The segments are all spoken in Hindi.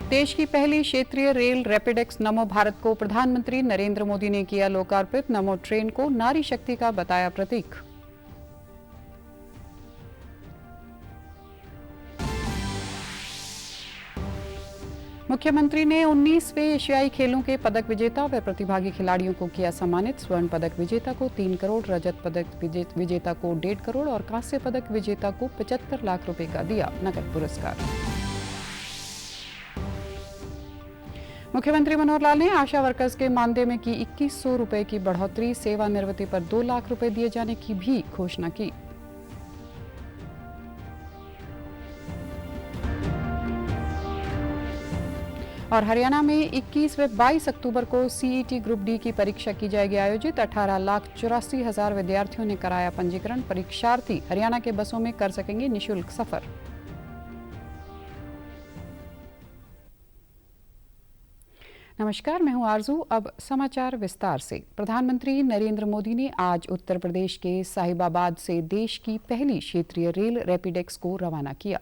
देश की पहली क्षेत्रीय रेल रैपिडेक्स नमो भारत को प्रधानमंत्री नरेंद्र मोदी ने किया लोकार्पित। नमो ट्रेन को नारी शक्ति का बताया प्रतीक। मुख्यमंत्री ने 19वें एशियाई खेलों के पदक विजेता व प्रतिभागी खिलाड़ियों को किया सम्मानित। स्वर्ण पदक विजेता को 3 करोड़, रजत पदक विजेता को 1.5 करोड़ और कांस्य पदक विजेता को 75 लाख रुपए का दिया नकद पुरस्कार। मुख्यमंत्री मनोहर लाल ने आशा वर्कर्स के मानदेय में की 2100 रुपए की बढ़ोतरी। सेवानिवृत्ति पर 2 लाख रुपए दिए जाने की भी घोषणा की। और हरियाणा में 21 व 22 अक्टूबर को सीईटी ग्रुप डी की परीक्षा की जाएगी आयोजित। 18,84,000 विद्यार्थियों ने कराया पंजीकरण। परीक्षार्थी हरियाणा के बसों में कर सकेंगे निःशुल्क सफर। नमस्कार, मैं हूं आरजू। अब समाचार विस्तार से। प्रधानमंत्री नरेंद्र मोदी ने आज उत्तर प्रदेश के साहिबाबाद से देश की पहली क्षेत्रीय रेल रैपिडेक्स को रवाना किया।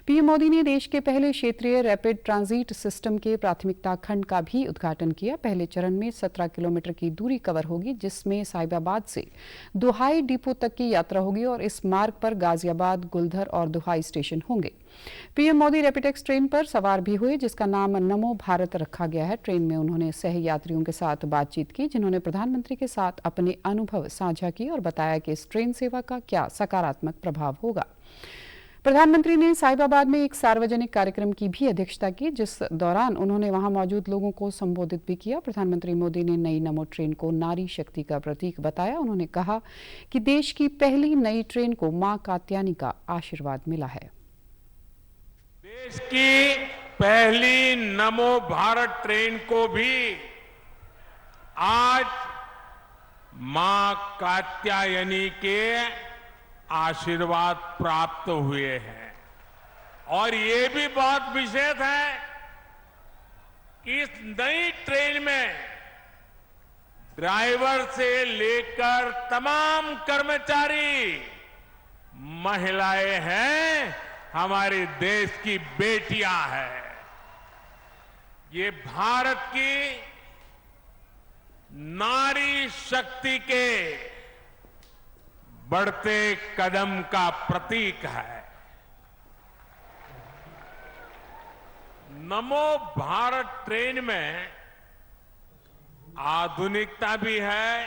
पीएम मोदी ने देश के पहले क्षेत्रीय रैपिड ट्रांजिट सिस्टम के प्राथमिकता खंड का भी उद्घाटन किया। पहले चरण में 17 किलोमीटर की दूरी कवर होगी, जिसमें साहिबाबाद से दुहाई डिपो तक की यात्रा होगी और इस मार्ग पर गाजियाबाद, गुलधर और दुहाई स्टेशन होंगे। पीएम मोदी रैपिडेक्स ट्रेन पर सवार भी हुए, जिसका नाम नमो भारत रखा गया है। ट्रेन में उन्होंने सह यात्रियों के साथ बातचीत की, जिन्होंने प्रधानमंत्री के साथ अपने अनुभव साझा किए और बताया कि इस ट्रेन सेवा का क्या सकारात्मक प्रभाव होगा। प्रधानमंत्री ने साहिबाबाद में एक सार्वजनिक कार्यक्रम की भी अध्यक्षता की, जिस दौरान उन्होंने वहां मौजूद लोगों को संबोधित भी किया। प्रधानमंत्री मोदी ने नई नमो ट्रेन को नारी शक्ति का प्रतीक बताया। उन्होंने कहा कि देश की पहली नई ट्रेन को मां कात्यायनी का आशीर्वाद मिला है। देश की पहली नमो भारत ट्रेन को भी आज मां कात्यायनी के आशीर्वाद प्राप्त हुए हैं। और ये भी बहुत विशेष है कि इस नई ट्रेन में ड्राइवर से लेकर तमाम कर्मचारी महिलाएं हैं, हमारे देश की बेटियां हैं। ये भारत की नारी शक्ति के बढ़ते कदम का प्रतीक है। नमो भारत ट्रेन में आधुनिकता भी है,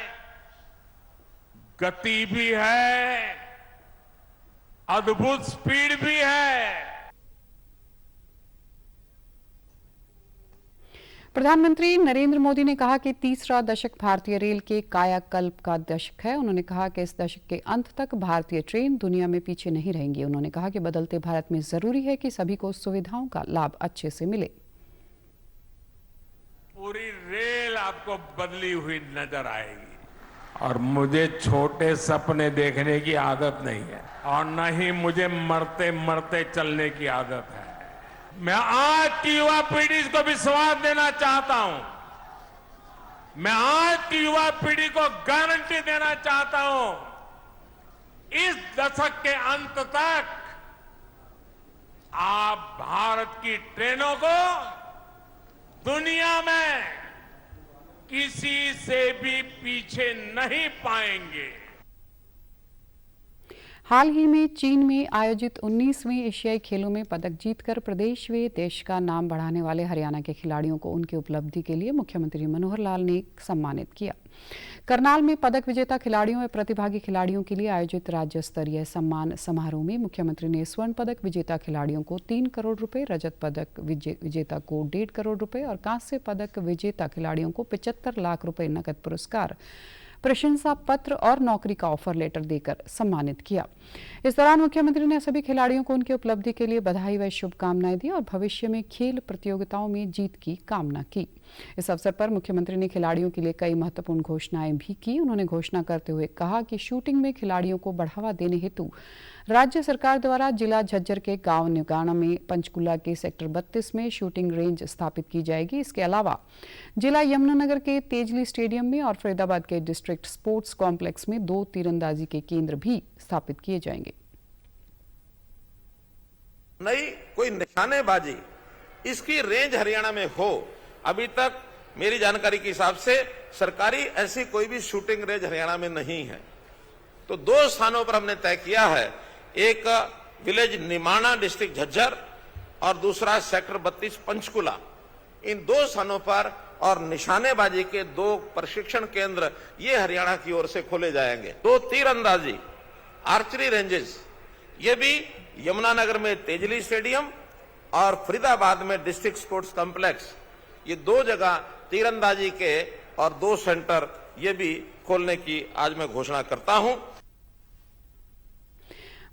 गति भी है, अद्भुत स्पीड भी है। प्रधानमंत्री नरेंद्र मोदी ने कहा कि तीसरा दशक भारतीय रेल के कायाकल्प का दशक है। उन्होंने कहा कि इस दशक के अंत तक भारतीय ट्रेन दुनिया में पीछे नहीं रहेंगी। उन्होंने कहा कि बदलते भारत में जरूरी है कि सभी को सुविधाओं का लाभ अच्छे से मिले। पूरी रेल आपको बदली हुई नजर आएगी और मुझे छोटे सपने देखने की आदत नहीं है और न ही मुझे मरते मरते चलने की आदत है। मैं आज की युवा पीढ़ी को विश्वास देना चाहता हूं। मैं आज की युवा पीढ़ी को गारंटी देना चाहता हूं, इस दशक के अंत तक आप भारत की ट्रेनों को दुनिया में किसी से भी पीछे नहीं पाएंगे। हाल ही में चीन में आयोजित 19वें एशियाई खेलों में पदक जीतकर प्रदेश व देश का नाम बढ़ाने वाले हरियाणा के खिलाड़ियों को उनकी उपलब्धि के लिए मुख्यमंत्री मनोहर लाल ने सम्मानित किया। करनाल में पदक विजेता खिलाड़ियों व प्रतिभागी खिलाड़ियों के लिए आयोजित राज्य स्तरीय सम्मान समारोह में मुख्यमंत्री ने स्वर्ण पदक विजेता खिलाड़ियों को 3 करोड़ रुपए, रजत पदक विजेता को 1.5 करोड़ रुपए और कांस्य पदक विजेता खिलाड़ियों को 75 लाख रुपए नकद पुरस्कार, प्रशंसा पत्र और नौकरी का ऑफर लेटर देकर सम्मानित किया। इस दौरान मुख्यमंत्री ने सभी खिलाड़ियों को उनकी उपलब्धि के लिए बधाई व शुभकामनाएं दी और भविष्य में खेल प्रतियोगिताओं में जीत की कामना की। इस अवसर पर मुख्यमंत्री ने खिलाड़ियों के लिए कई महत्वपूर्ण घोषणाएं भी की। उन्होंने घोषणा करते हुए कहा कि शूटिंग में खिलाड़ियों को बढ़ावा देने हेतु राज्य सरकार द्वारा जिला झज्जर के गांव निगाना में पंचकुला के सेक्टर 32 में शूटिंग रेंज स्थापित की जाएगी। इसके अलावा जिला यमुनानगर के तेजली स्टेडियम में और फरीदाबाद के डिस्ट्रिक्ट स्पोर्ट्स कॉम्प्लेक्स में 2 तीरंदाजी के केंद्र भी स्थापित किए जाएंगे। नई कोई निशानेबाजी इसकी रेंज हरियाणा में हो। अभी तक मेरी जानकारी के हिसाब से सरकारी ऐसी कोई भी शूटिंग रेंज हरियाणा में नहीं है। तो 2 स्थानों पर हमने तय किया है, एक विलेज निमाणा डिस्ट्रिक्ट झज्जर और दूसरा सेक्टर 32 पंचकुला। इन 2 स्थानों पर और निशानेबाजी के 2 प्रशिक्षण केंद्र ये हरियाणा की ओर से खोले जाएंगे। 2 तीरंदाजी आर्चरी रेंजेस ये भी यमुनानगर में तेजली स्टेडियम और फरीदाबाद में डिस्ट्रिक्ट स्पोर्ट्स कॉम्प्लेक्स, ये 2 जगह तीरंदाजी के और 2 सेंटर ये भी खोलने की आज मैं घोषणा करता हूं।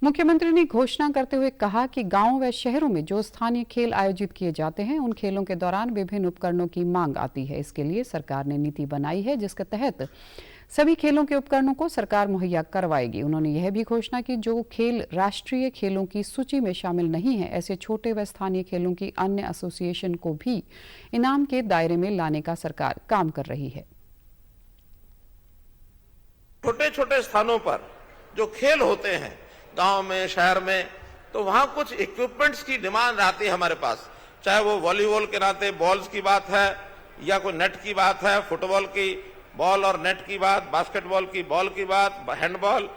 मुख्यमंत्री ने घोषणा करते हुए कहा कि गांवों व शहरों में जो स्थानीय खेल आयोजित किए जाते हैं, उन खेलों के दौरान विभिन्न उपकरणों की मांग आती है। इसके लिए सरकार ने नीति बनाई है, जिसके तहत सभी खेलों के उपकरणों को सरकार मुहैया करवाएगी। उन्होंने यह भी घोषणा की, जो खेल राष्ट्रीय खेलों की सूची में शामिल नहीं है, ऐसे छोटे व स्थानीय खेलों की अन्य एसोसिएशन को भी इनाम के दायरे में लाने का सरकार काम कर रही है। छोटे छोटे स्थानों पर जो खेल होते हैं गांव में, शहर में, तो वहां कुछ इक्विपमेंट्स की डिमांड आती है हमारे पास, चाहे वो वॉलीबॉल के नाते बॉल्स की बात है या कोई नेट की बात है, फुटबॉल की बॉल और नेट की बात, बास्केटबॉल की बॉल की बात, handball,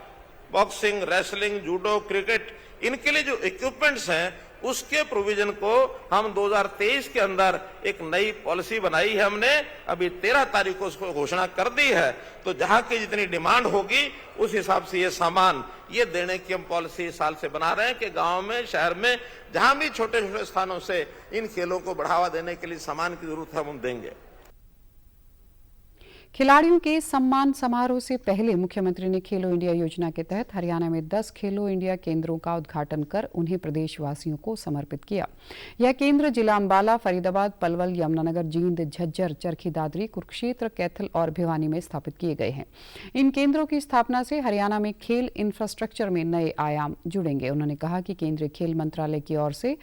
boxing, wrestling, judo, cricket, इनके लिए जो इक्विपमेंट्स हैं उसके प्रोविजन को हम 2023 के अंदर एक नई पॉलिसी बनाई है हमने, अभी 13 तारीख को उसको घोषणा कर दी है। तो जहां की जितनी डिमांड होगी उस हिसाब से ये सामान ये देने की हम पॉलिसी इस साल से बना रहे हैं कि गांव में, शहर में, जहां भी छोटे छोटे स्थानों से इन खेलों को बढ़ावा देने के लिए सामान की जरूरत है हम देंगे। खिलाड़ियों के सम्मान समारोह से पहले मुख्यमंत्री ने खेलो इंडिया योजना के तहत हरियाणा में 10 खेलो इंडिया केंद्रों का उद्घाटन कर उन्हें प्रदेशवासियों को समर्पित किया। यह केंद्र जिला अंबाला, फरीदाबाद, पलवल, यमुनानगर, जींद, झज्जर, चरखी दादरी, कुरुक्षेत्र, कैथल और भिवानी में स्थापित किए गए हैं। इन केंद्रों की स्थापना से हरियाणा में खेल इंफ्रास्ट्रक्चर में नए आयाम जुड़ेंगे। उन्होंने कहा कि केंद्रीय खेल मंत्रालय की ओर से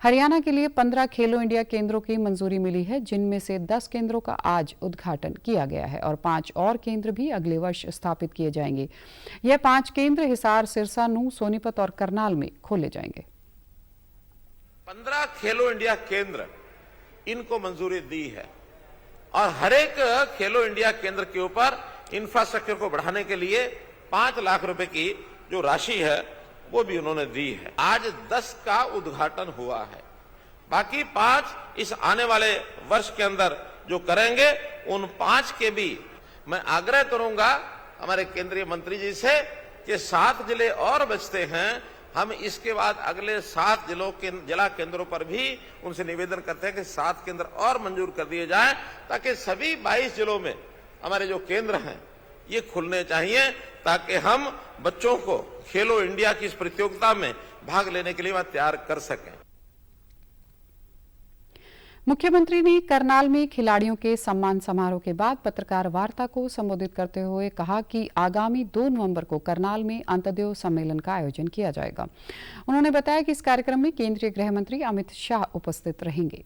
हरियाणा के लिए 15 खेलो इंडिया केंद्रों की मंजूरी मिली है, जिनमें से 10 केंद्रों का आज उद्घाटन किया गया है और 5 और केंद्र भी अगले वर्ष स्थापित किए जाएंगे। यह 5 केंद्र हिसार, सिरसा, नूंह, सोनीपत और करनाल में खोले जाएंगे। 15 खेलो इंडिया केंद्र इनको मंजूरी दी है और हर एक खेलो इंडिया केंद्र के ऊपर इंफ्रास्ट्रक्चर को बढ़ाने के लिए 5 लाख रुपए की जो राशि है वो भी उन्होंने दी है। आज 10 का उद्घाटन हुआ है, बाकी 5 इस आने वाले वर्ष के अंदर जो करेंगे, उन 5 के भी मैं आग्रह करूंगा हमारे केंद्रीय मंत्री जी से कि 7 जिले और बचते हैं, हम इसके बाद अगले 7 जिलों के जिला केंद्रों पर भी उनसे निवेदन करते हैं कि 7 केंद्र और मंजूर कर दिए जाएं, ताकि सभी 22 जिलों में हमारे जो केंद्र हैं ये खुलने चाहिए, ताकि हम बच्चों को खेलो इंडिया की इस प्रतियोगिता में भाग लेने के लिए वह तैयार कर सकें। मुख्यमंत्री ने करनाल में खिलाड़ियों के सम्मान समारोह के बाद पत्रकार वार्ता को संबोधित करते हुए कहा कि आगामी 2 नवंबर को करनाल में अंत्योदय सम्मेलन का आयोजन किया जाएगा। उन्होंने बताया कि इस कार्यक्रम में केंद्रीय गृह मंत्री अमित शाह उपस्थित रहेंगे।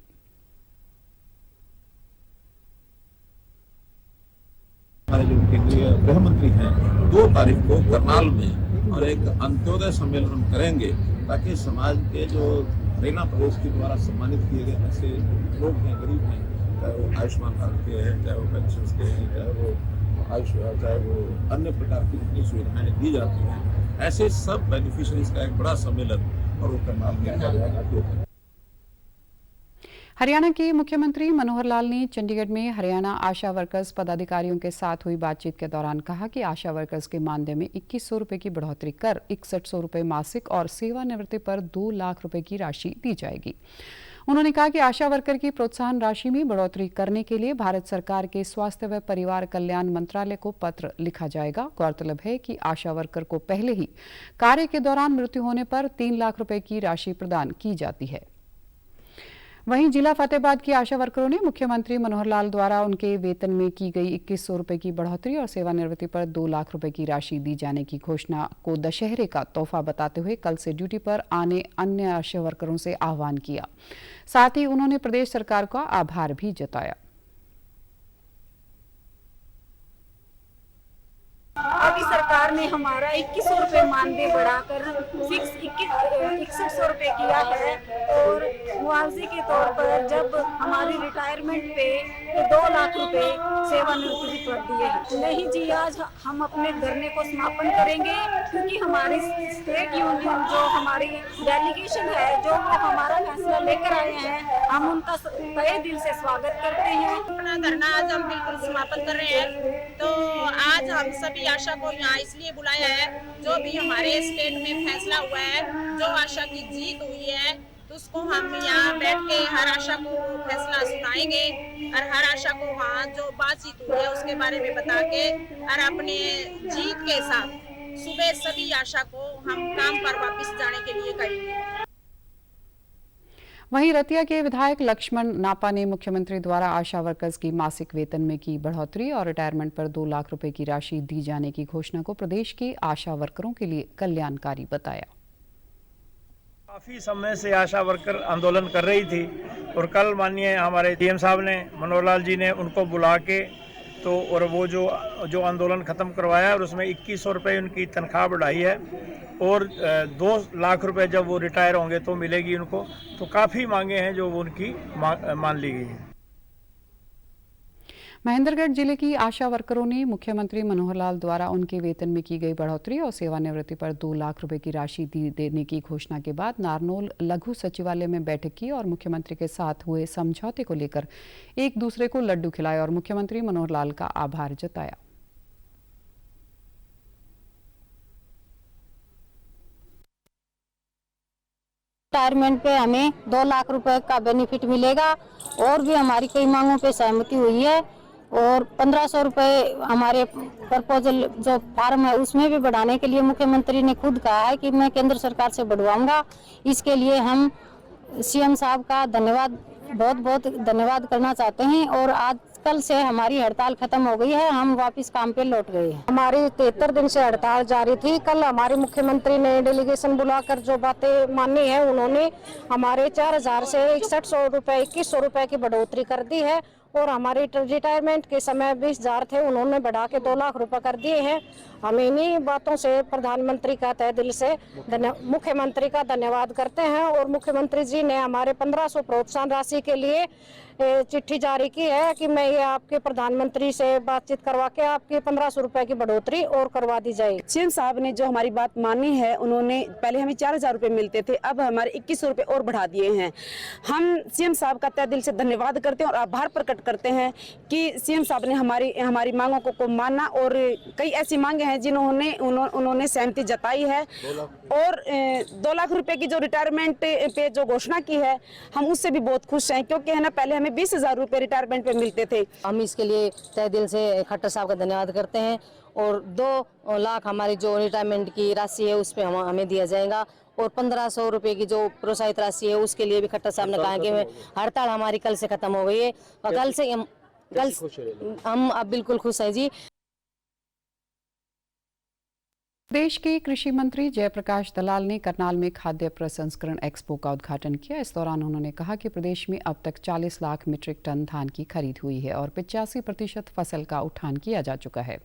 हमारे जो केंद्रीय गृह मंत्री हैं 2 तारीख को करनाल में और एक अंत्योदय सम्मेलन हम करेंगे, ताकि समाज के जो हरियाणा प्रदेश के द्वारा सम्मानित किए गए ऐसे लोग हैं, गरीब हैं, चाहे वो आयुष्मान भारत के हैं, चाहे वो पेंशन के हैं, चाहे वो चाहे वो अन्य प्रकार की जितनी सुविधाएं दी जाती हैं, ऐसे सब बेनिफिशियरीज का एक बड़ा सम्मेलन और वो करनाल में किया जाएगा। हरियाणा के मुख्यमंत्री मनोहर लाल ने चंडीगढ़ में हरियाणा आशा वर्कर्स पदाधिकारियों के साथ हुई बातचीत के दौरान कहा कि आशा वर्कर्स के मानदेय में 2100 रुपये की बढ़ोतरी कर 6100 रुपये मासिक और सेवानिवृत्ति पर 2 लाख रुपए की राशि दी जाएगी। उन्होंने कहा कि आशा वर्कर की प्रोत्साहन राशि में बढ़ोतरी करने के लिए भारत सरकार के स्वास्थ्य व परिवार कल्याण मंत्रालय को पत्र लिखा जाएगा। गौरतलब है कि आशा वर्कर को पहले ही कार्य के दौरान मृत्यु होने पर 3 लाख रुपए की राशि प्रदान की जाती है। वहीं जिला फतेहाबाद की आशा वर्करों ने मुख्यमंत्री मनोहर लाल द्वारा उनके वेतन में की गई 2100 रुपये की बढ़ोतरी और सेवानिवृत्ति पर 2 लाख रुपए की राशि दी जाने की घोषणा को दशहरे का तोहफा बताते हुए कल से ड्यूटी पर आने अन्य आशा वर्करों से आह्वान किया। साथ ही उन्होंने प्रदेश सरकार का आभार भी जताया। अभी सरकार सरकार ने हमारा 2100 रुपये मानदेय बढ़ाकर फिक्स 6100 रुपये किया है और मुआवजे के तौर पर जब हमारी रिटायरमेंट पे 2 लाख रुपए सेवानिवृत्ति कर दिए हैं। नहीं जी, आज हम अपने धरने को समापन करेंगे क्योंकि हमारी स्टेट यूनियन जो हमारी डेलीगेशन है जो वो हमारा फैसला लेकर आए हैं, हम उनका तहे दिल से स्वागत करते हैं। अपना धरना आज हम बिल्कुल समापन कर रहे हैं। तो आज हम सभी आशा को यहाँ इसलिए बुलाया है, जो भी हमारे स्टेट में फैसला हुआ है, जो आशा की जीत हुई है, तो उसको हम यहाँ बैठ के हर आशा को फैसला सुनाएंगे और हर आशा को वहाँ जो बातचीत हुई है उसके बारे में बता के और अपने जीत के साथ सुबह सभी आशा को हम काम पर वापस जाने के लिए कहेंगे। वहीं रतिया के विधायक लक्ष्मण नापा ने मुख्यमंत्री द्वारा आशा वर्कर्स की मासिक वेतन में की बढ़ोतरी और रिटायरमेंट पर 2 लाख रुपए की राशि दी जाने की घोषणा को प्रदेश की आशा वर्करों के लिए कल्याणकारी बताया। काफ़ी समय से आशा वर्कर आंदोलन कर रही थी और कल माननीय हमारे सीएम साहब ने, मनोहर लाल जी ने उनको बुला के तो और वो जो आंदोलन ख़त्म करवाया और उसमें 2100 रुपये उनकी तनख्वाह बढ़ाई है और 2 लाख रुपए जब वो रिटायर होंगे तो मिलेगी उनको। तो काफ़ी मांगे हैं जो वो उनकी मान ली गई हैं। महेंद्रगढ़ जिले की आशा वर्करों ने मुख्यमंत्री मनोहर लाल द्वारा उनके वेतन में की गई बढ़ोतरी और सेवानिवृत्ति पर 2 लाख रुपए की राशि देने की घोषणा के बाद नारनौल लघु सचिवालय में बैठक की और मुख्यमंत्री के साथ हुए समझौते को लेकर एक दूसरे को लड्डू खिलाए और मुख्यमंत्री मनोहर लाल का आभार जताया। रिटायरमेंट पे हमें 2 लाख रुपए का बेनिफिट मिलेगा और भी हमारी कई मांगों पे सहमति हुई है और 1500 रुपए हमारे प्रपोजल जो फार्म है उसमें भी बढ़ाने के लिए मुख्यमंत्री ने खुद कहा है कि मैं केंद्र सरकार से बढ़वाऊंगा। इसके लिए हम सीएम साहब का बहुत बहुत धन्यवाद करना चाहते हैं और आज कल से हमारी हड़ताल खत्म हो गई है, हम वापस काम पे लौट गए हैं। हमारी 73 दिन से हड़ताल जारी थी। कल हमारे मुख्यमंत्री ने डेलीगेशन बुलाकर जो बातें मानी है, उन्होंने हमारे 4000 से 2100 रुपए की बढ़ोतरी कर दी है और हमारे रिटायरमेंट के समय 20,000 थे, उन्होंने बढ़ा के 2 लाख रुपए कर दिए हैं। हम इन्हीं बातों से प्रधानमंत्री का तहे दिल से मुख्यमंत्री का धन्यवाद करते हैं और मुख्यमंत्री जी ने हमारे 1500 प्रोत्साहन राशि के लिए चिट्ठी जारी की है कि मैं ये आपके प्रधानमंत्री से बातचीत करवा के आपके 1500 रुपए की बढ़ोतरी और करवा दी जाएगी। सीएम साहब ने जो हमारी बात मानी है, उन्होंने पहले हमें 4000 रुपए मिलते थे, अब हमारे 2100 रुपए और बढ़ा दिए हैं। हम सीएम साहब का तहे दिल से धन्यवाद करते हैं और आभार प्रकट करते हैं कि सीएम साहब ने हमारी मांगों को माना और कई ऐसी मांगे हैं जिन्होंने उन्होंने सहमति जताई है और 2 लाख रुपए की जो रिटायरमेंट पे जो घोषणा की है, हम उससे भी बहुत खुश हैं क्योंकि है ना, पहले हमें 20,000 रुपए रिटायरमेंट पे मिलते थे। हम इसके लिए तहे दिल से खट्टर साहब का धन्यवाद करते हैं और 2 लाख हमारी जो रिटायरमेंट की राशि है उस पर हमें दिया जाएगा और 1500 रुपए की जो प्रोत्साहित राशि है उसके लिए भी खट्टर साहब ने कहा कि हड़ताल हमारी कल से खत्म हो गई है और कल से हम अब बिल्कुल खुश हैं जी। प्रदेश के कृषि मंत्री जयप्रकाश दलाल ने करनाल में खाद्य प्रसंस्करण एक्सपो का उद्घाटन किया। इस दौरान उन्होंने कहा कि प्रदेश में अब तक 40 लाख मीट्रिक टन धान की खरीद हुई है और 85% फसल का उठान किया जा चुका है।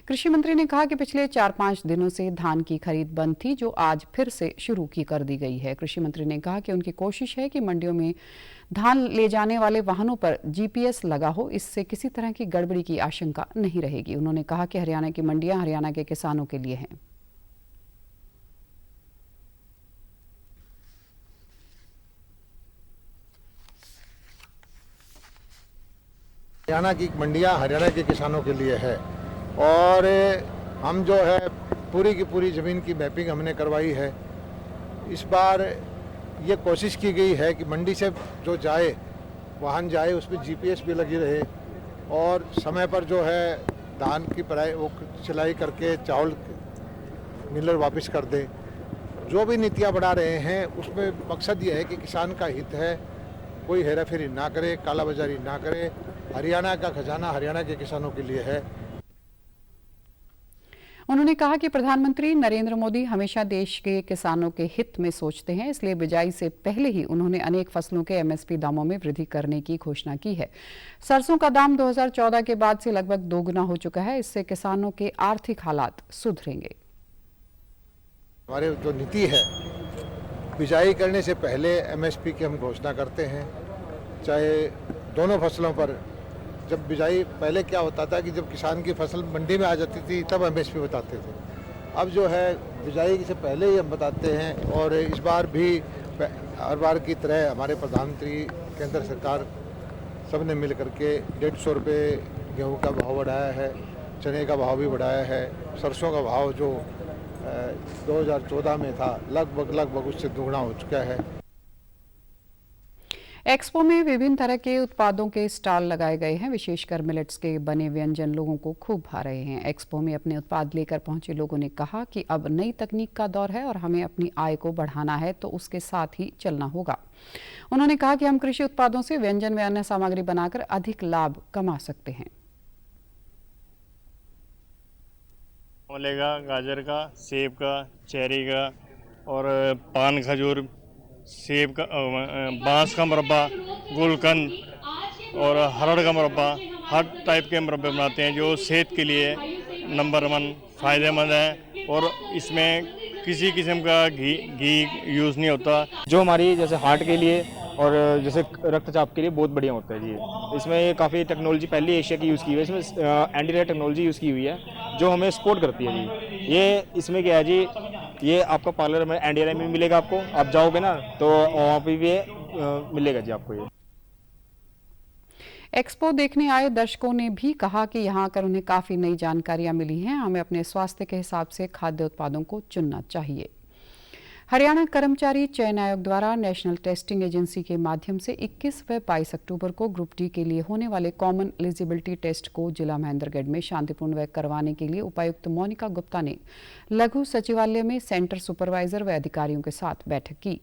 कृषि मंत्री ने कहा कि पिछले 4-5 दिनों से धान की खरीद बंद थी, जो आज फिर से शुरू कर दी गई है। कृषि मंत्री ने कहा कि उनकी कोशिश है कि मंडियों में धान ले जाने वाले वाहनों पर GPS लगा हो, इससे किसी तरह की गड़बड़ी की आशंका नहीं रहेगी। उन्होंने कहा कि हरियाणा की मंडियां हरियाणा के किसानों के लिए हैं। हरियाणा की मंडियां हरियाणा के किसानों के लिए है और हम जो है पूरी की पूरी ज़मीन की मैपिंग हमने करवाई है। इस बार ये कोशिश की गई है कि मंडी से जो जाए वाहन जाए उसमें GPS भी लगी रहे और समय पर जो है धान की वो सिलाई करके चावल मिलर वापस कर दे। जो भी नीतियाँ बढ़ा रहे हैं उसमें मकसद ये है कि किसान का हित है, कोई हेराफेरी ना करे, कालाबाजारी ना करे। हरियाणा का खजाना हरियाणा के किसानों के लिए है। उन्होंने कहा कि प्रधानमंत्री नरेंद्र मोदी हमेशा देश के किसानों के हित में सोचते हैं, इसलिए बिजाई से पहले ही उन्होंने अनेक फसलों के एमएसपी दामों में वृद्धि करने की घोषणा की है। सरसों का दाम 2014 के बाद से लगभग दोगुना हो चुका है। इससे किसानों के आर्थिक हालात सुधरेंगे। हमारी जो नीति है, बिजाई करने से पहले एमएसपी की हम घोषणा करते हैं, चाहे दोनों फसलों पर। जब बिजाई पहले क्या होता था कि जब किसान की फसल मंडी में आ जाती थी तब एमएसपी बताते थे। अब जो है बिजाई से पहले ही हम बताते हैं। और इस बार भी हर बार की तरह हमारे प्रधानमंत्री, केंद्र सरकार सब ने मिल करके 150 रुपये गेहूँ का भाव बढ़ाया है, चने का भाव भी बढ़ाया है। सरसों का भाव जो 2014 में था लगभग उससे दोगुना हो चुका है। एक्सपो में विभिन्न तरह के उत्पादों के स्टॉल लगाए गए हैं। विशेषकर मिलेट्स के बने व्यंजन लोगों को खूब भा रहे हैं। एक्सपो में अपने उत्पाद लेकर पहुंचे लोगों ने कहा कि अब नई तकनीक का दौर है और हमें अपनी आय को बढ़ाना है तो उसके साथ ही चलना होगा। उन्होंने कहा कि हम कृषि उत्पादों से व्यंजन व अन्य सामग्री बनाकर अधिक लाभ कमा सकते हैं। आंवले का, गाजर का, सेब का, चेरी का और पान खजूर, सेब का, बांस का मुरब्बा, गुलकंद और हरड़ का मुरब्बा, हर टाइप के मुरब्बे बनाते हैं जो सेहत के लिए नंबर 1 फ़ायदेमंद है। और इसमें किसी किस्म का घी यूज़ नहीं होता, जो हमारी जैसे हार्ट के लिए और जैसे रक्तचाप के लिए बहुत बढ़िया होता है जी। इसमें काफ़ी टेक्नोलॉजी पहली एशिया की यूज़ की हुई है। इसमें एंटी टेक्नोलॉजी यूज़ की हुई है जो हमें सपोर्ट करती है जी। ये इसमें क्या है जी, ये आपका पार्लर में एनडीआरआई में मिलेगा आपको, आप जाओगे ना तो वहाँ पे भी मिलेगा जी आपको ये। एक्सपो देखने आए दर्शकों ने भी कहा कि यहाँ आकर उन्हें काफ़ी नई जानकारियां मिली हैं। हमें अपने स्वास्थ्य के हिसाब से खाद्य उत्पादों को चुनना चाहिए। हरियाणा कर्मचारी चयन आयोग द्वारा नेशनल टेस्टिंग एजेंसी के माध्यम से 21 व 22 अक्टूबर को ग्रुप डी के लिए होने वाले कॉमन एलिजिबिलिटी टेस्ट को जिला महेंद्रगढ़ में शांतिपूर्ण करवाने के लिए उपायुक्त मोनिका गुप्ता ने लघु सचिवालय में सेंटर सुपरवाइजर व अधिकारियों के साथ बैठक की।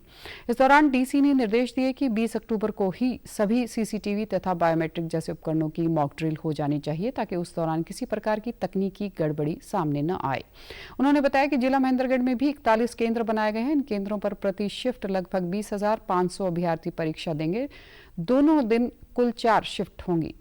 इस दौरान डीसी ने निर्देश दिए कि 20 अक्टूबर को ही सभी सीसीटीवी तथा बायोमेट्रिक जैसे उपकरणों की मॉक ड्रिल हो जानी चाहिए ताकि उस दौरान किसी प्रकार की तकनीकी गड़बड़ी सामने न आए। उन्होंने बताया कि जिला महेंद्रगढ़ में भी 41 केंद्र बनाए गए हैं। इन केंद्रों पर प्रति शिफ्ट लगभग 20,500 अभ्यर्थी परीक्षा देंगे। दोनों दिन कुल 4 शिफ्ट होंगी।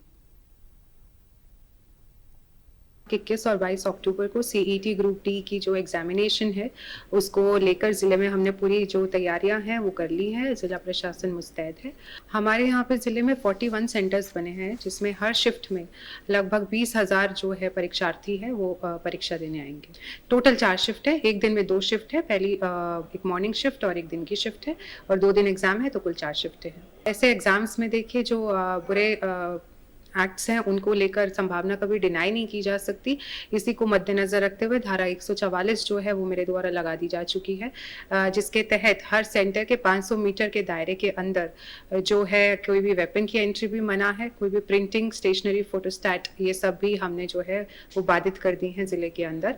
21 और 22 अक्टूबर को सीईटी ग्रुप डी की जो एग्जामिनेशन है उसको लेकर ज़िले में हमने पूरी जो तैयारियां हैं वो कर ली हैं। ज़िला प्रशासन मुस्तैद है। हमारे यहाँ पे ज़िले में 41 सेंटर्स बने हैं जिसमें हर शिफ्ट में लगभग 20,000 जो है परीक्षार्थी है वो परीक्षा देने आएंगे। टोटल 4 शिफ्ट है, एक दिन में 2 शिफ्ट है, पहली एक मॉर्निंग शिफ्ट और एक दिन की शिफ्ट है और 2 दिन एग्जाम है तो कुल 4 शिफ्टें हैं। ऐसे एग्जाम्स में देखिए जो बुरे एक्ट्स हैं उनको लेकर संभावना कभी डिनाई नहीं की जा सकती। इसी को मद्देनजर रखते हुए धारा 144 जो है वो मेरे द्वारा लगा दी जा चुकी है, जिसके तहत हर सेंटर के 500 मीटर के दायरे के अंदर जो है कोई भी वेपन की एंट्री भी मना है, कोई भी प्रिंटिंग, स्टेशनरी, फोटोस्टैट ये सब भी हमने जो है वो बाधित कर दी हैं जिले के अंदर।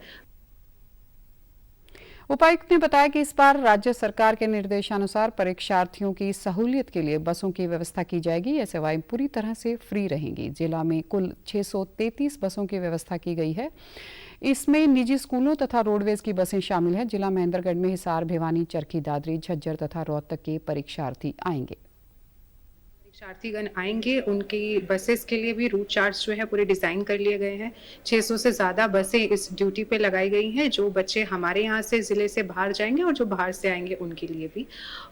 उपायुक्त ने बताया कि इस बार राज्य सरकार के निर्देशानुसार परीक्षार्थियों की सहूलियत के लिए बसों की व्यवस्था की जाएगी। ये सेवाएं पूरी तरह से फ्री रहेंगी। जिला में कुल 633 बसों की व्यवस्था की गई है। इसमें निजी स्कूलों तथा रोडवेज की बसें शामिल हैं। जिला महेंद्रगढ़ में हिसार, भिवानी, चरखी दादरी, झज्जर तथा रोहतक के परीक्षार्थी आएंगे। परीक्षार्थीगण आएंगे, उनकी बसेस के लिए भी रूट चार्ट्स जो है पूरे डिज़ाइन कर लिए गए हैं। 600 से ज़्यादा बसें इस ड्यूटी पे लगाई गई हैं। जो बच्चे हमारे यहाँ से ज़िले से बाहर जाएंगे और जो बाहर से आएंगे उनके लिए भी,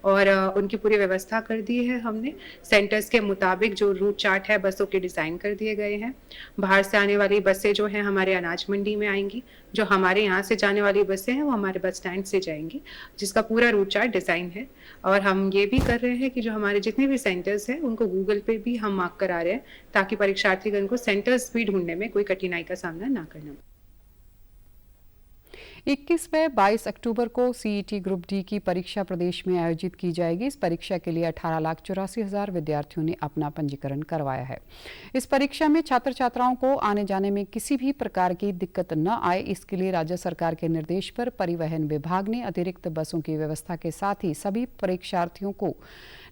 और उनकी पूरी व्यवस्था कर दी है हमने। सेंटर्स के मुताबिक जो रूट चार्ट है बसों के डिज़ाइन कर दिए गए हैं। बाहर से आने वाली बसें जो हैं हमारे अनाज मंडी में आएंगी। जो हमारे यहाँ से जाने वाली बसें हैं वो हमारे बस स्टैंड से जाएंगी, जिसका पूरा रूट चार्ट डिज़ाइन है। और हम ये भी कर रहे हैं कि जो हमारे जितने भी सेंटर्स हैं उनको गूगल पे भी हम मार्क करा रहे हैं ताकि परीक्षार्थीगण को सेंटर्स भी ढूंढने में कोई कठिनाई का सामना ना करना पड़े। 21 व 22 अक्टूबर को सीईटी ग्रुप डी की परीक्षा प्रदेश में आयोजित की जाएगी। इस परीक्षा के लिए 18,84,000 विद्यार्थियों ने अपना पंजीकरण करवाया है। इस परीक्षा में छात्र छात्राओं को आने जाने में किसी भी प्रकार की दिक्कत न आए, इसके लिए राज्य सरकार के निर्देश पर परिवहन विभाग ने अतिरिक्त बसों की व्यवस्था के साथ ही सभी परीक्षार्थियों को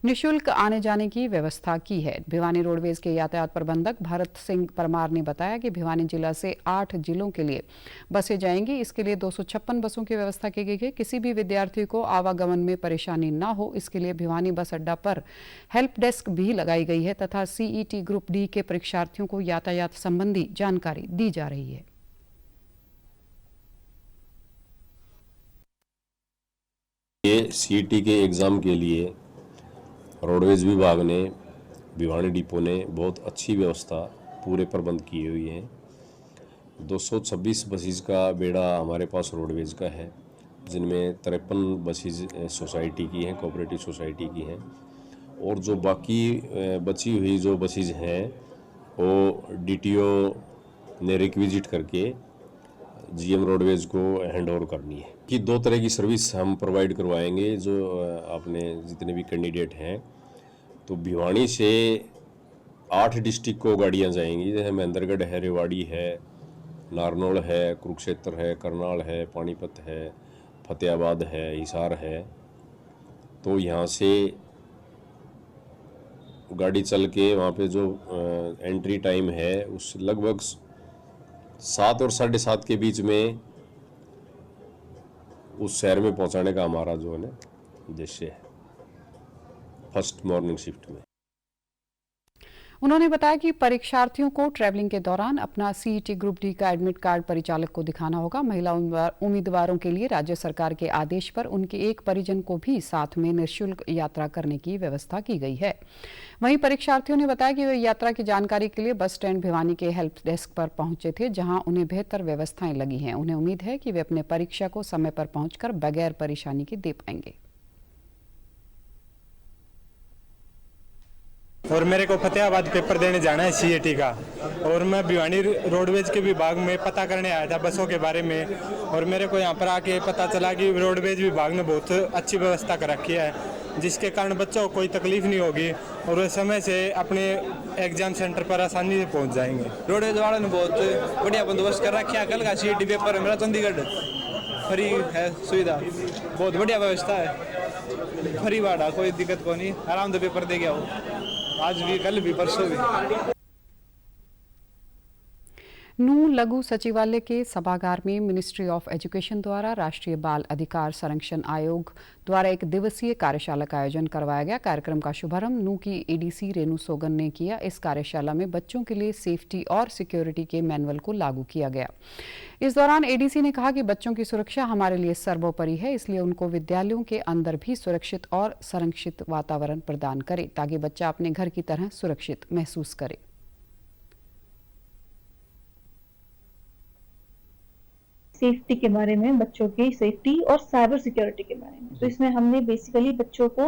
निःशुल्क आने जाने की व्यवस्था की है। भिवानी रोडवेज के यातायात प्रबंधक भरत सिंह परमार ने बताया कि भिवानी जिला से 8 जिलों के लिए बसें जाएंगी। इसके लिए 256 बसों की व्यवस्था की गई है। किसी भी विद्यार्थी को आवागमन में परेशानी न हो, इसके लिए भिवानी बस अड्डा पर हेल्प डेस्क भी लगाई गई है तथा सीईटी ग्रुप डी के परीक्षार्थियों को यातायात संबंधी जानकारी दी जा रही है। ये सीईटी के एग्ज़ाम के लिए रोडवेज विभाग ने, भिवानी डिपो ने बहुत अच्छी व्यवस्था, पूरे प्रबंध किए हुए हैं। 226 बसेज का बेड़ा हमारे पास रोडवेज का है, जिनमें 53 बसेज सोसाइटी की हैं, कोऑपरेटिव सोसाइटी की हैं, और जो बाकी बची हुई जो बसेज हैं वो डीटीओ ने रिक्विजिट करके जीएम रोडवेज को हैंड ओवर करनी है। कि 2 तरह की सर्विस हम प्रोवाइड करवाएंगे। जो आपने जितने भी कैंडिडेट हैं, तो भिवानी से 8 डिस्ट्रिक्ट को गाड़ियां जाएंगी, जैसे महेंद्रगढ़ है, रेवाड़ी है, नारनौल है, कुरुक्षेत्र है, करनाल है, पानीपत है, फतेहाबाद है, हिसार है। तो यहाँ से गाड़ी चल के वहाँ पे जो एंट्री टाइम है उस लगभग 7 और 7:30 के बीच में उस शहर में पहुँचाने का हमारा जो है ना उद्देश्य है, फर्स्ट मॉर्निंग शिफ्ट में। उन्होंने बताया कि परीक्षार्थियों को ट्रैवलिंग के दौरान अपना सीईटी ग्रुप डी का एडमिट कार्ड परिचालक को दिखाना होगा। महिला उम्मीदवारों के लिए राज्य सरकार के आदेश पर उनके एक परिजन को भी साथ में निःशुल्क यात्रा करने की व्यवस्था की गई है। वहीं परीक्षार्थियों ने बताया कि वे यात्रा की जानकारी के लिए बस स्टैंड भिवानी के हेल्प डेस्क पर पहुंचे थे, जहां उन्हें बेहतर व्यवस्थाएं लगी हैं। उन्हें उम्मीद है कि वे अपने परीक्षा को समय पर पहुंचकर बगैर परेशानी के दे पाएंगे। और मेरे को फतेहाबाद पेपर देने जाना है सीईटी का, और मैं भिवानी रोडवेज के विभाग में पता करने आया था बसों के बारे में, और मेरे को यहाँ पर आके पता चला कि रोडवेज विभाग ने बहुत अच्छी व्यवस्था कर रखी है, जिसके कारण बच्चों को कोई तकलीफ नहीं होगी और वे समय से अपने एग्जाम सेंटर पर आसानी से पहुँच जाएंगे। रोडवेज वालों ने बहुत बढ़िया बंदोबस्त कर रखा है। कल का सीईटी पेपर मेरा चंडीगढ़ फ्री है, सुविधा बहुत बढ़िया व्यवस्था है, फ्री वाला कोई दिक्कत को नहीं, आराम से पेपर दे गया हो, आज भी, कल भी, परसों भी। नूह लघु सचिवालय के सभागार में मिनिस्ट्री ऑफ एजुकेशन द्वारा राष्ट्रीय बाल अधिकार संरक्षण आयोग द्वारा एक दिवसीय कार्यशाला का आयोजन करवाया गया। कार्यक्रम का शुभारंभ नूह की एडीसी रेणु सोगन ने किया। इस कार्यशाला में बच्चों के लिए सेफ्टी और सिक्योरिटी के मैनुअल को लागू किया गया। इस दौरान एडीसी ने कहा कि बच्चों की सुरक्षा हमारे लिए सर्वोपरि है, इसलिए उनको विद्यालयों के अंदर भी सुरक्षित और संरक्षित वातावरण प्रदान करें ताकि बच्चा अपने घर की तरह सुरक्षित महसूस करे। सेफ्टी के बारे में, बच्चों की सेफ्टी और साइबर सिक्योरिटी के बारे में। तो इसमें हमने बेसिकली बच्चों को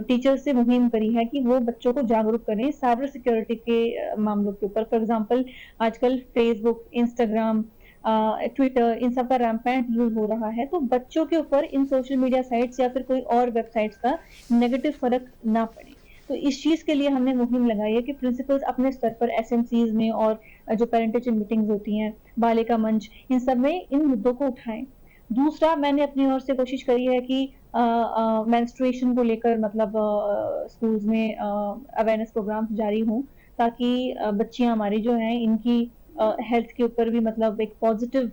टीचर से मुहिम करी है कि वो बच्चों को जागरूक करें साइबर सिक्योरिटी के मामलों के ऊपर। फॉर एग्जांपल आजकल फेसबुक, इंस्टाग्राम, ट्विटर, इन सब का रैम्पेंट यूज हो रहा है, तो बच्चों के ऊपर इन सोशल मीडिया साइट्स या फिर कोई और वेबसाइट्स का नेगेटिव फर्क ना पड़े। तो इस चीज के लिए हमने मुहिम लगाई है कि प्रिंसिपल्स अपने स्तर पर एसएमसीज में और जो पेरेंट टीचर मीटिंग्स होती हैं, बालिका मंच, इन सब में इन मुद्दों को उठाएं। दूसरा, मैंने अपनी ओर से कोशिश करी है कि मेंस्ट्रुएशन को लेकर मतलब स्कूल्स में अवेयरनेस प्रोग्राम्स जारी हों, ताकि बच्चियां हमारी जो हैं इनकी हेल्थ के ऊपर भी मतलब एक पॉजिटिव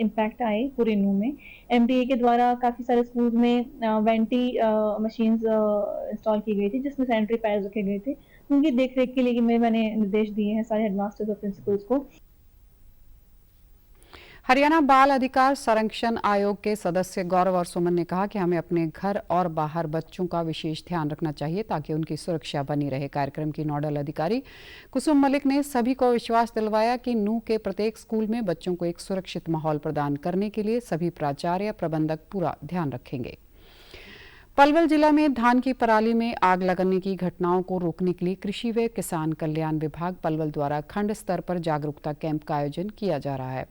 इम्पैक्ट आए पूरे नूह में। एमडीए के द्वारा काफ़ी सारे स्कूल्स में वेंटी मशीन्स इंस्टॉल की गई थी, जिसमें सैनिटरी पैड्स रखे गए थे। उनकी देखरेख के लिए मैंने निर्देश दिए हैं सारे हेडमास्टर्स और प्रिंसिपल्स को। हरियाणा बाल अधिकार संरक्षण आयोग के सदस्य गौरव और सुमन ने कहा कि हमें अपने घर और बाहर बच्चों का विशेष ध्यान रखना चाहिए ताकि उनकी सुरक्षा बनी रहे। कार्यक्रम की नोडल अधिकारी कुसुम मलिक ने सभी को विश्वास दिलवाया कि नूह के प्रत्येक स्कूल में बच्चों को एक सुरक्षित माहौल प्रदान करने के लिए सभी प्राचार्य प्रबंधक पूरा ध्यान रखेंगे। पलवल जिला में धान की पराली में आग लगने की घटनाओं को रोकने के लिए कृषि व किसान कल्याण विभाग पलवल द्वारा खंड स्तर पर जागरूकता कैंप का आयोजन किया जा रहा है।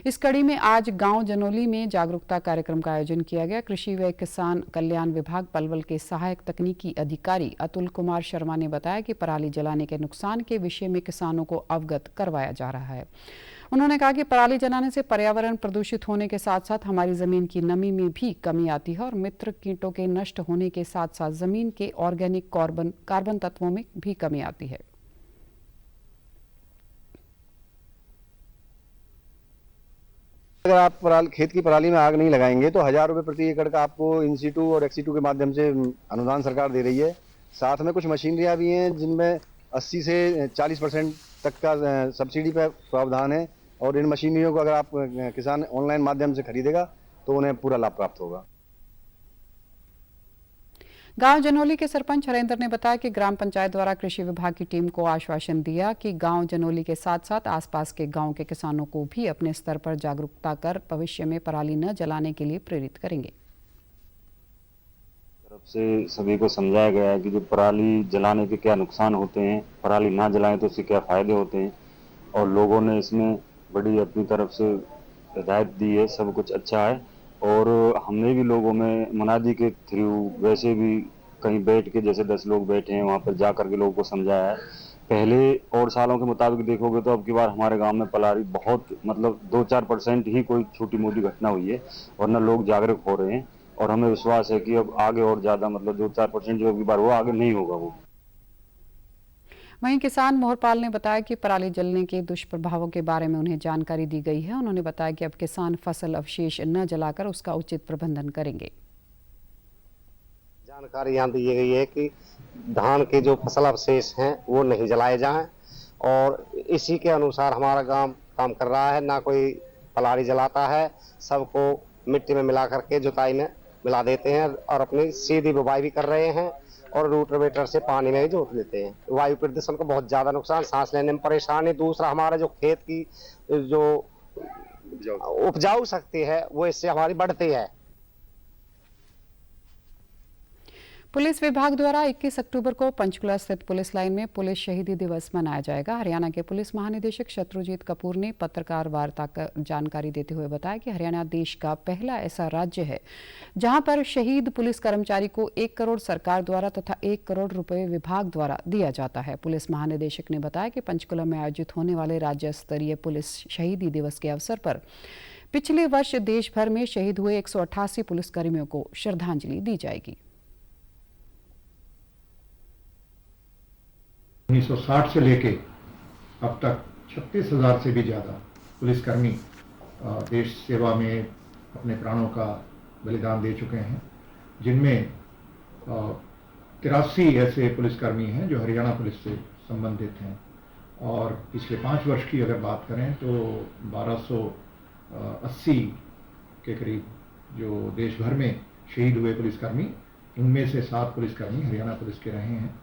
इस कड़ी में आज गांव जनोली में जागरूकता कार्यक्रम का आयोजन किया गया। कृषि व किसान कल्याण विभाग पलवल के सहायक तकनीकी अधिकारी अतुल कुमार शर्मा ने बताया कि पराली जलाने के नुकसान के विषय में किसानों को अवगत करवाया जा रहा है। उन्होंने कहा कि पराली जलाने से पर्यावरण प्रदूषित होने के साथ साथ हमारी जमीन की नमी में भी कमी आती है और मित्र कीटों के नष्ट होने के साथ साथ जमीन के ऑर्गेनिक कार्बन तत्वों में भी कमी आती है। अगर आप खेत की पराली में आग नहीं लगाएंगे तो 1000 रुपये प्रति एकड़ का आपको इन सीटू और एक्सीटू के माध्यम से अनुदान सरकार दे रही है। साथ में कुछ मशीनरियां भी हैं जिनमें 80 से 40% तक का सब्सिडी पर प्रावधान है और इन मशीनरियों को अगर आप किसान ऑनलाइन माध्यम से खरीदेगा तो उन्हें पूरा लाभ प्राप्त होगा। गांव जनोली के सरपंच हरेंद्र ने बताया कि ग्राम पंचायत द्वारा कृषि विभाग की टीम को आश्वासन दिया कि गांव जनोली के साथ साथ आसपास के गांव के किसानों को भी अपने स्तर पर जागरूकता कर भविष्य में पराली न जलाने के लिए प्रेरित करेंगे। तरफ से सभी को समझाया गया है कि जो पराली जलाने के क्या नुकसान होते हैं, पराली ना जलाएं तो उससे क्या फायदे होते हैं और लोगों ने इसमें बड़ी अपनी तरफ से हिदायत दी है। सब कुछ अच्छा है और हमने भी लोगों में मुनादी के थ्रू वैसे भी कहीं बैठ के जैसे 10 लोग बैठे हैं वहाँ पर जा करके लोगों को समझाया है। पहले और सालों के मुताबिक देखोगे तो अब की बार हमारे गांव में पराली बहुत 2-4% ही कोई छोटी मोटी घटना हुई है वरना लोग जागरूक हो रहे हैं और हमें विश्वास है कि अब आगे और ज़्यादा 2-4% जो की बार वो आगे नहीं होगा। वो वहीं किसान मोहरपाल ने बताया कि पराली जलने के दुष्प्रभावों के बारे में उन्हें जानकारी दी गई है। उन्होंने बताया कि अब किसान फसल अवशेष न जलाकर उसका उचित प्रबंधन करेंगे। जानकारी यहाँ दी गई है कि धान के जो फसल अवशेष हैं वो नहीं जलाए जाएं और इसी के अनुसार हमारा गांव काम कर रहा है। ना कोई पराली जलाता है, सबको मिट्टी में मिला करके जुताई में मिला देते हैं और अपनी सीधी बुवाई भी कर रहे हैं और रूटवेटर से पानी में भी जोत देते हैं। वायु प्रदूषण को बहुत ज्यादा नुकसान, सांस लेने में परेशानी। दूसरा हमारा जो खेत की जो उपजाऊ शक्ति है वो इससे हमारी बढ़ती है। पुलिस विभाग द्वारा 21 अक्टूबर को पंचकुला स्थित पुलिस लाइन में पुलिस शहीदी दिवस मनाया जाएगा। हरियाणा के पुलिस महानिदेशक शत्रुजीत कपूर ने पत्रकार वार्ता कर जानकारी देते हुए बताया कि हरियाणा देश का पहला ऐसा राज्य है जहां पर शहीद पुलिस कर्मचारी को 1 करोड़ सरकार द्वारा तथा 1 करोड़ रुपए विभाग द्वारा दिया जाता है। पुलिस महानिदेशक ने बताया कि पंचकुला में आयोजित होने वाले राज्य स्तरीय पुलिस शहीदी दिवस के अवसर पर पिछले वर्ष देश भर में शहीद हुए 188 पुलिसकर्मियों को श्रद्धांजलि दी जाएगी। 1960 से लेके अब तक 36,000 से भी ज़्यादा पुलिसकर्मी देश सेवा में अपने प्राणों का बलिदान दे चुके हैं, जिनमें 83 ऐसे पुलिसकर्मी हैं जो हरियाणा पुलिस से संबंधित हैं और पिछले 5 वर्ष की अगर बात करें तो 1280 के करीब जो देश भर में शहीद हुए पुलिसकर्मी, उनमें से 7 पुलिसकर्मी हरियाणा पुलिस के रहे हैं।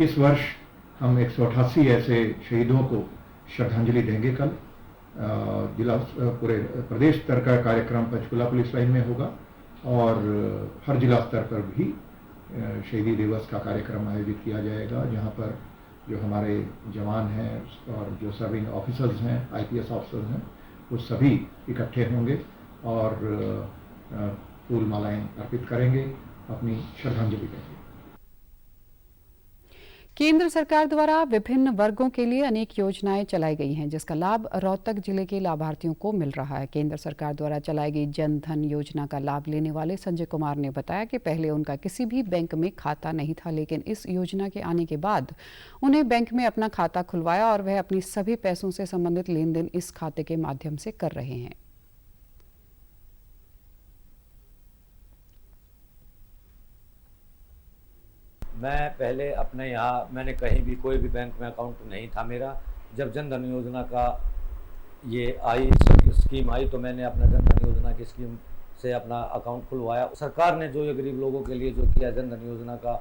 इस वर्ष हम 188 ऐसे शहीदों को श्रद्धांजलि देंगे। कल जिला पूरे प्रदेश स्तर का कार्यक्रम पंचकुला पुलिस लाइन में होगा और हर जिला स्तर पर भी शहीदी दिवस का कार्यक्रम आयोजित किया जाएगा, जहां पर जो हमारे जवान हैं और जो सर्विंग ऑफिसर्स हैं, IPS ऑफिसर्स हैं, वो सभी इकट्ठे होंगे और फूल मालाएं अर्पित करेंगे, अपनी श्रद्धांजलि देंगे। केंद्र सरकार द्वारा विभिन्न वर्गों के लिए अनेक योजनाएं चलाई गई हैं, जिसका लाभ रोहतक जिले के लाभार्थियों को मिल रहा है। केंद्र सरकार द्वारा चलाई गई जन धन योजना का लाभ लेने वाले संजय कुमार ने बताया कि पहले उनका किसी भी बैंक में खाता नहीं था, लेकिन इस योजना के आने के बाद उन्हें बैंक में अपना खाता खुलवाया और वह अपनी सभी पैसों से संबंधित लेन देन इस खाते के माध्यम से कर रहे हैं। मैं पहले अपने यहाँ मैंने कहीं भी कोई भी बैंक में अकाउंट नहीं था मेरा। जब जन धन योजना का ये आई स्कीम आई तो मैंने अपना जन धन योजना की स्कीम से अपना अकाउंट खुलवाया। सरकार ने जो ये गरीब लोगों के लिए जो किया जन धन योजना का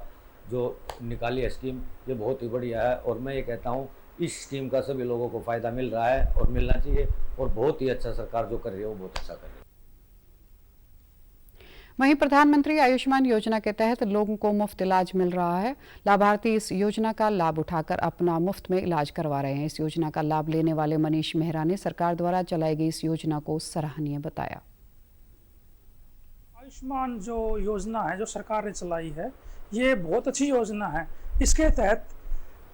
जो निकाली है स्कीम, ये बहुत ही बढ़िया है और मैं ये कहता हूँ इस स्कीम का सभी लोगों को फ़ायदा मिल रहा है और मिलना चाहिए और बहुत ही अच्छा सरकार जो कर रही है वो बहुत अच्छा कर रही है। वहीं प्रधानमंत्री आयुष्मान योजना के तहत लोगों को मुफ्त इलाज मिल रहा है। लाभार्थी इस योजना का लाभ उठाकर अपना मुफ्त में इलाज करवा रहे हैं। इस योजना का लाभ लेने वाले मनीष मेहरा ने सरकार द्वारा चलाई गई इस योजना को सराहनीय बताया। आयुष्मान जो योजना है जो सरकार ने चलाई है, ये बहुत अच्छी योजना है। इसके तहत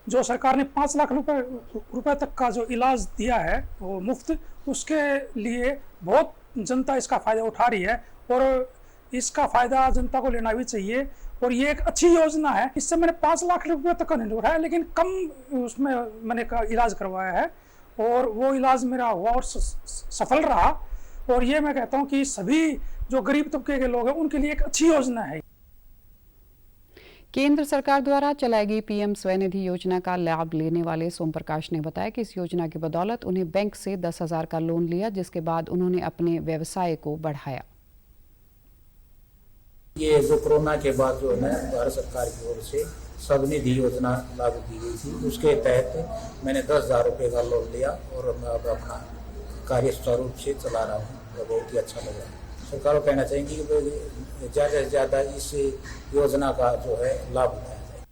जो सरकार ने 5 लाख रुपए तक का जो इलाज दिया है वो मुफ्त, उसके लिए बहुत जनता इसका फ़ायदा उठा रही है और इसका फ़ायदा जनता को लेना भी चाहिए। और ये एक अच्छी योजना है। इससे मैंने 5 लाख रुपए तक का नहीं उठाया, लेकिन कम उसमें मैंने इलाज करवाया है और वो इलाज मेरा हुआ और सफल रहा। और ये मैं कहता हूँ कि सभी जो गरीब तबके के लोग हैं उनके लिए एक अच्छी योजना है। केंद्र सरकार द्वारा चलाई गई पीएम स्वनिधि योजना का लाभ लेने वाले सोम प्रकाश ने बताया कि इस योजना की बदौलत उन्हें बैंक से 10,000 का लोन लिया, जिसके बाद उन्होंने अपने व्यवसाय को बढ़ाया। ये जो कोरोना के बाद जो है भारत सरकार की ओर से स्वनिधि योजना लागू की गई थी, उसके तहत मैंने 10,000 रुपये का लोन लिया और मैं अब अपना कार्य सुचारू रूप से चला रहा हूँ। तो बहुत ही अच्छा लग रहा है। सरकार को कहना चाहेंगे कि ज़्यादा से ज़्यादा इस योजना का जो है लाभ उठाया जाए।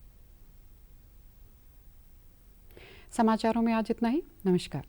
समाचारों में आज इतना ही। नमस्कार।